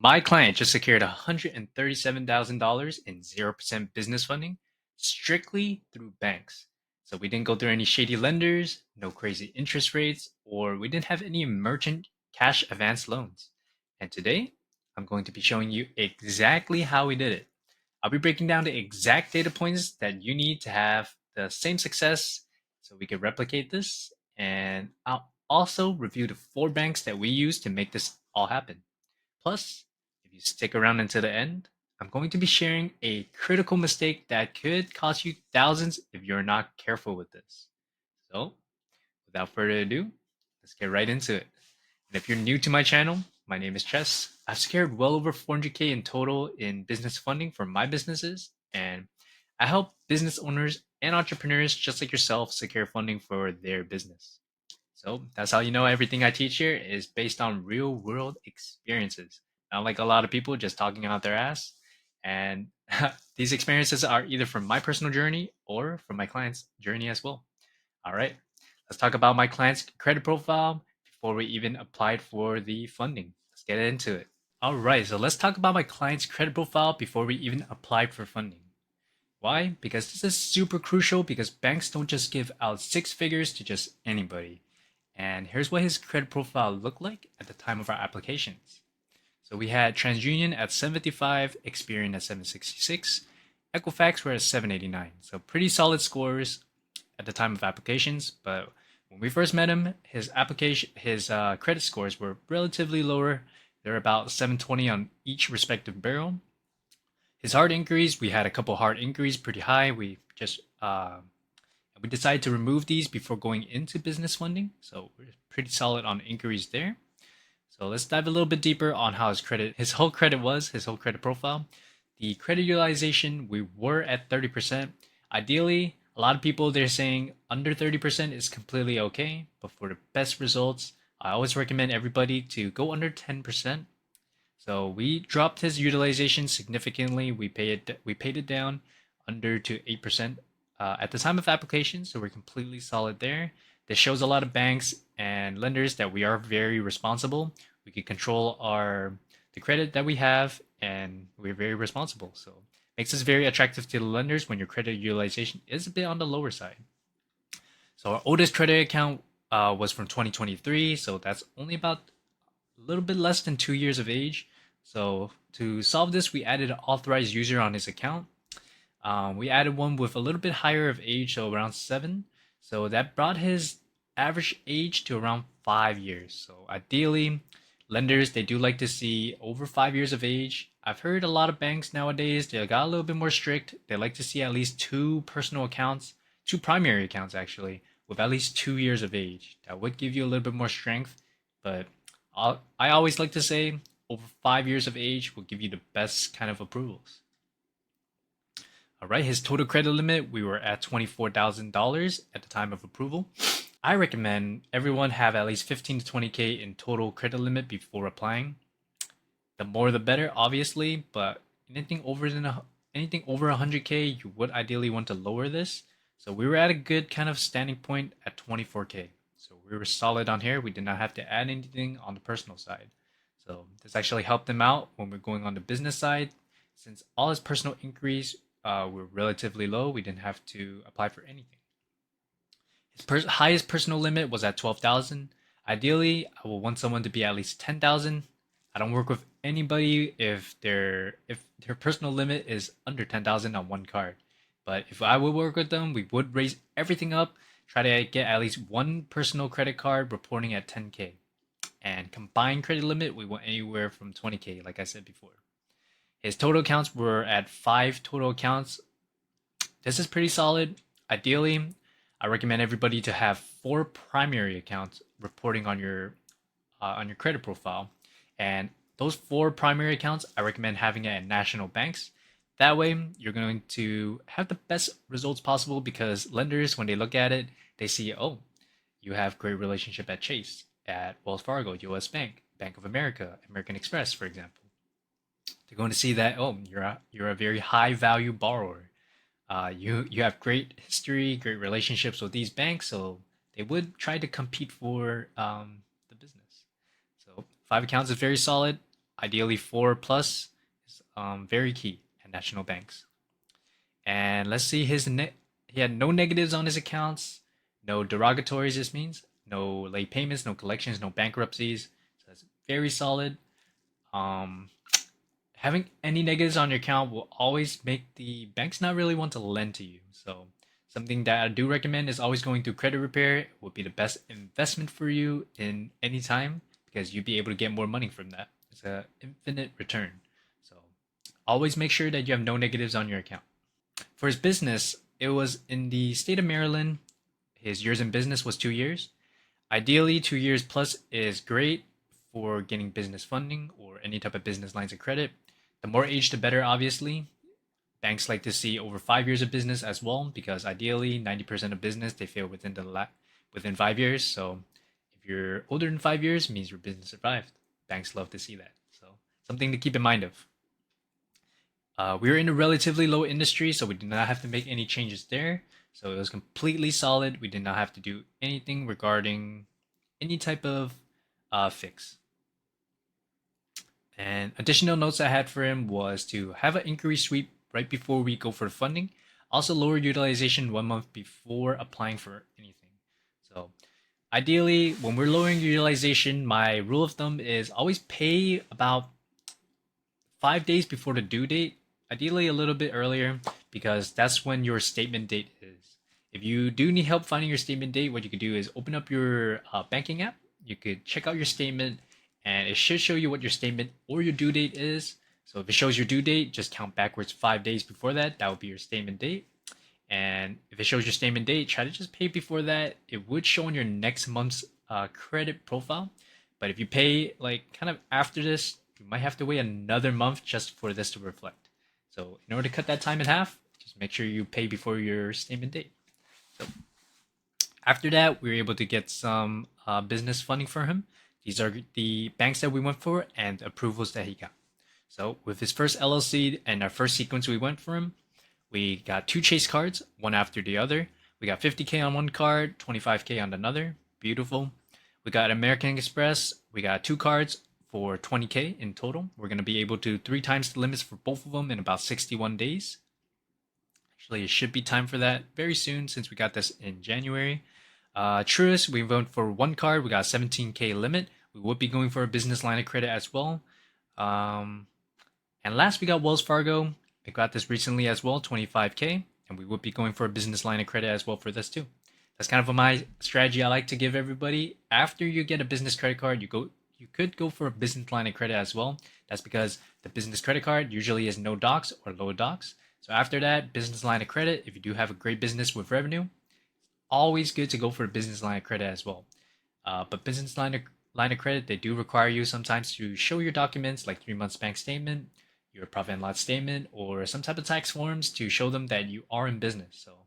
My client just secured $137,000 in 0% business funding strictly through banks. So we didn't go through any shady lenders, no crazy interest rates, or we didn't have any merchant cash advance loans. And today, I'm going to be showing you exactly how we did it. I'll be breaking down the exact data points that you need to have the same success so we can replicate this. And I'll also review the four banks that we use to make this all happen. Plus, if you stick around until the end, I'm going to be sharing a critical mistake that could cost you thousands if you're not careful with this. So, without further ado, let's get right into it. And if you're new to my channel, my name is Chess. I've secured well over 400K in total in business funding for my businesses, and I help business owners and entrepreneurs just like yourself secure funding for their business. So that's how you know everything I teach here is based on real world experiences. Not like a lot of people just talking out their ass. And these experiences are either from my personal journey or from my client's journey as well. All right, let's talk about my client's credit profile before we even applied for the funding. Let's get into it. All right, so let's talk about my client's credit profile before we even applied for funding. Why? Because this is super crucial because banks don't just give out six figures to just anybody. And here's what his credit profile looked like at the time of our applications. So we had TransUnion at 755, Experian at 766, Equifax were at 789. So pretty solid scores at the time of applications, but when we first met him, his credit scores were relatively lower. They're about 720 on each respective bureau. His hard inquiries, we had a couple hard inquiries pretty high. We decided to remove these before going into business funding, so we're pretty solid on inquiries there. So let's dive a little bit deeper on how his whole credit was, his whole credit profile. The credit utilization, we were at 30%. Ideally, a lot of people they're saying under 30% is completely okay, but for the best results, I always recommend everybody to go under 10%. So we dropped his utilization significantly. We paid it down under to 8% at the time of application, so we're completely solid there. This shows a lot of banks and lenders that we are very responsible. We can control our the credit that we have, and we're very responsible. So makes us very attractive to the lenders when your credit utilization is a bit on the lower side. So our oldest credit account was from 2023, so that's only about a little bit less than 2 years of age. So to solve this, we added an authorized user on his account. We added one with a little bit higher of age, so around 7. So that brought his average age to around 5 years. So ideally, lenders they do like to see over 5 years of age. I've heard a lot of banks nowadays they got a little bit more strict. They like to see at least two personal accounts, two primary accounts actually, with at least 2 years of age. That would give you a little bit more strength, but I always like to say over 5 years of age will give you the best kind of approvals. All right, his total credit limit, we were at $24,000 at the time of approval. I recommend everyone have at least 15 to 20K in total credit limit before applying. The more the better, obviously, but anything over 100K, you would ideally want to lower this. So we were at a good kind of standing point at 24K. So we were solid on here. We did not have to add anything on the personal side. So this actually helped him out when we're going on the business side. Since all his personal inquiries were relatively low, we didn't have to apply for anything. His highest personal limit was at 12,000. Ideally, I will want someone to be at least 10,000. I don't work with anybody if their personal limit is under 10,000 on one card. But if I would work with them, we would raise everything up, try to get at least one personal credit card reporting at 10K. And combined credit limit, we want anywhere from 20K, like I said before. His total accounts were at 5 total accounts. This is pretty solid. Ideally, I recommend everybody to have 4 primary accounts reporting on your credit profile, and those 4 primary accounts I recommend having it at national banks. That way, you're going to have the best results possible because lenders, when they look at it, they see, oh, you have great relationship at Chase, at Wells Fargo, U.S. Bank, Bank of America, American Express, for example. They're going to see that, oh, you're a very high value borrower. You have great history, great relationships with these banks, so they would try to compete for the business. So 5 accounts is very solid. Ideally, 4 plus is very key at national banks. And let's see he had no negatives on his accounts, no derogatories, this means, no late payments, no collections, no bankruptcies. So that's very solid. Um, Having any negatives on your account will always make the banks not really want to lend to you. So something that I do recommend is always going through credit repair. It would be the best investment for you in any time because you'd be able to get more money from that. It's an infinite return. So always make sure that you have no negatives on your account. For his business, it was in the state of Maryland. His years in business was 2 years. Ideally, 2 years plus is great for getting business funding or any type of business lines of credit. The more age, the better, obviously. Banks like to see over 5 years of business as well, because ideally, 90% of business they fail within 5 years. So, if you're older than 5 years, it means your business survived. Banks love to see that. So, something to keep in mind of. We were in a relatively low industry, so we did not have to make any changes there. So it was completely solid. We did not have to do anything regarding any type of fix. And additional notes I had for him was to have an inquiry sweep right before we go for funding. Also, lower utilization 1 month before applying for anything. So, ideally, when we're lowering utilization, my rule of thumb is always pay about 5 days before the due date, ideally a little bit earlier, because that's when your statement date is. If you do need help finding your statement date, what you could do is open up your banking app. You could check out your statement, and it should show you what your statement or your due date is. So if it shows your due date, just count backwards 5 days before that. That would be your statement date. And if it shows your statement date, try to just pay before that. It would show on your next month's credit profile. But if you pay like kind of after this, you might have to wait another month just for this to reflect. So in order to cut that time in half, just make sure you pay before your statement date. So after that, we were able to get some business funding for him. These are the banks that we went for and approvals that he got. So with his first LLC and our first sequence we went for him, we got two chase cards, one after the other. We got 50K on one card, 25K on another. Beautiful. We got American Express. We got two cards for 20K in total. We're going to be able to 3 times the limits for both of them in about 61 days. Actually, it should be time for that very soon since we got this in January. Truist, we went for one card. We got 17K limit. We would be going for a business line of credit as well. And last, we got Wells Fargo. I got this recently as well, 25K, and we would be going for a business line of credit as well for this too. That's kind of my strategy I like to give everybody. After you get a business credit card, you could go for a business line of credit as well. That's because the business credit card usually is no docs or low docs. So after that, business line of credit, if you do have a great business with revenue, always good to go for a business line of credit as well. But business line of credit, they do require you sometimes to show your documents like 3 months bank statement, your profit and loss statement, or some type of tax forms to show them that you are in business. So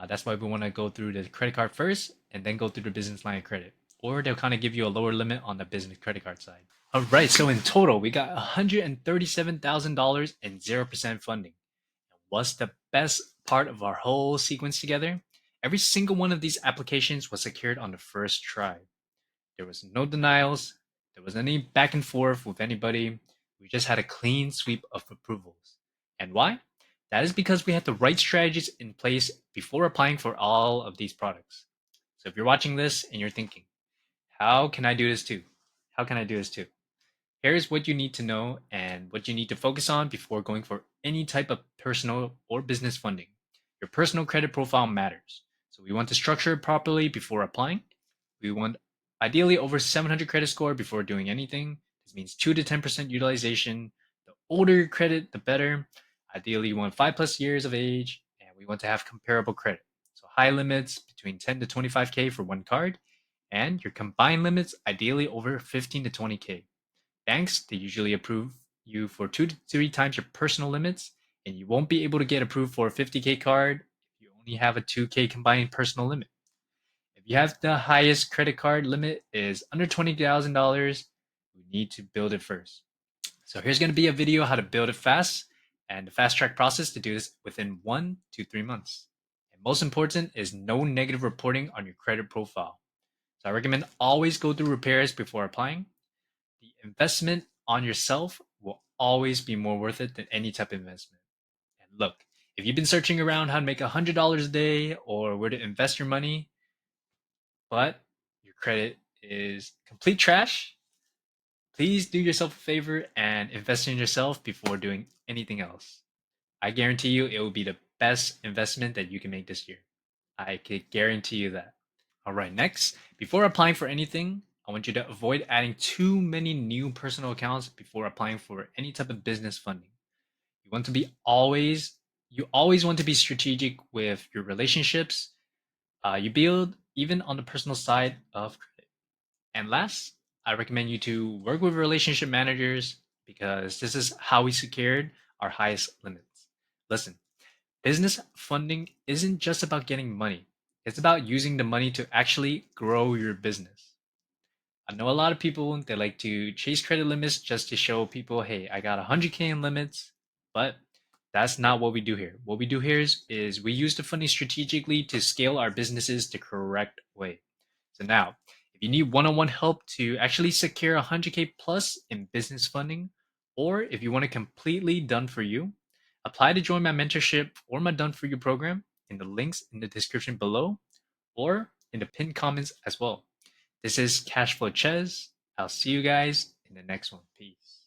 that's why we want to go through the credit card first and then go through the business line of credit. Or they'll kind of give you a lower limit on the business credit card side. All right, so in total, we got $137,000 in 0% funding. What's the best part of our whole sequence together? Every single one of these applications was secured on the first try. There was no denials. There was any back and forth with anybody. We just had a clean sweep of approvals. And why? That is because we had the right strategies in place before applying for all of these products. So if you're watching this and you're thinking, how can I do this too? How can I do this too? Here's what you need to know and what you need to focus on before going for any type of personal or business funding. Your personal credit profile matters. So we want to structure it properly before applying. We want ideally over 700 credit score before doing anything. This means 2 to 10% utilization. The older your credit, the better. Ideally, you want 5+ years of age, and we want to have comparable credit. So high limits between 10 to 25K for one card, and your combined limits ideally over 15 to 20K. Banks, they usually approve you for 2 to 3 times your personal limits, and you won't be able to get approved for a 50K card if you only have a 2K combined personal limit. If you have the highest credit card limit is under $20,000, we need to build it first. So here's going to be a video how to build it fast and the fast track process to do this within 1 to 3 months. And most important is no negative reporting on your credit profile. So I recommend always go through repairs before applying. The investment on yourself will always be more worth it than any type of investment. And look, if you've been searching around how to make $100 a day or where to invest your money, but your credit is complete trash, please do yourself a favor and invest in yourself before doing anything else. I guarantee you it will be the best investment that you can make this year. I could guarantee you that. All right, next, before applying for anything, I want you to avoid adding too many new personal accounts before applying for any type of business funding. You want to be always, you always want to be strategic with your relationships you build even on the personal side of credit. And last, I recommend you to work with relationship managers because this is how we secured our highest limits. Listen, business funding isn't just about getting money. It's about using the money to actually grow your business. I know a lot of people they like to chase credit limits just to show people, hey, I got 100K in limits, but that's not what we do here. What we do here is we use the funding strategically to scale our businesses the correct way. So now, if you need one-on-one help to actually secure 100K plus in business funding, or if you want it completely done for you, apply to join my mentorship or my done for you program in the links in the description below or in the pinned comments as well. This is CashflowChes. I'll see you guys in the next one. Peace.